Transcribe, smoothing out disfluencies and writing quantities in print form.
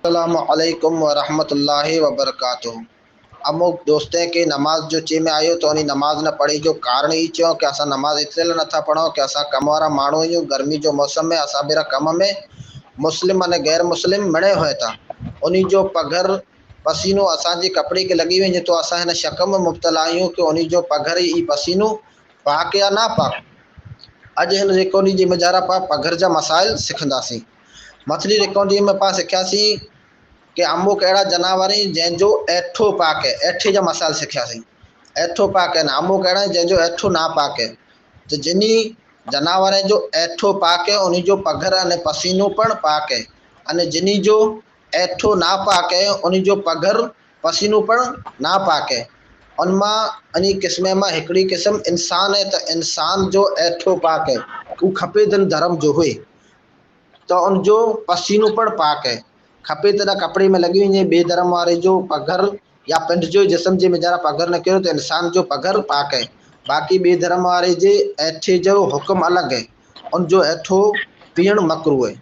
अस्सलामुअलैकुम वरहमतुल्लाहि वबरकातुहू। अमुक दोस्तें के नमाज जो चे में आयो तो उन्हीं नमाज न पढ़ी जो कारण ही चो कि असा नमाज इसलिए नथा पढ़ो कि असा कम वारा माण्हू आहियूं। गर्मी जो मौसम में असा बेरा कम में मुस्लिम अने गैर मुस्लिम मिणे हुए था। उन्हीं जो पघर पसीनो असांजे कपिड़े के लगी वञे तो असां हिन शक में मुब्तला आहियूं कि उन्हीं जो पघर ई पसीनो पाक या ना पाक। अॼु हिन रिकॉर्डिंग जी मज़ारा पा पघर जा मसाइल सिखंदासीं। मछली रिकॉर्डिंग में पा सिखियासीं कि अमुक अहिड़ा जानवर आहिनि जंहिंजो ऐठो पाक है। ऐठे जा मसाइल सिखियासीं। ऐठो पाक है, अमुक अहिड़ा आहिनि जंहिंजो ऐठो ना पाक है। तो जिनी जानवर जो ऐठो पाक है उन्हीं जो पघर अने पसीनो पण पाक है, अने जिनी जो ऐठो ना पाक है उन्हीं जो पघर पसीनो पण ना पाक है। उनमां अनी क़िस्म मां हिकिड़ी क़िस्म इंसान है। तो इंसान जो ऐठो पाक है वो खपे दिन धर्म जो हुए तो उनजो पसीनो पण पाक है। खपे त कपिड़े में लगी वञे। बेधर्म वारे जो पघर या पिंड जो जिस्म जे वेझारा पघर न कयो तो इंसान जो पघर पाक है। बाक़ी बेधर्म वारे जे ऐठे जो हुक्म अलग है, उनजो ऐठो पीअण मकरूह है।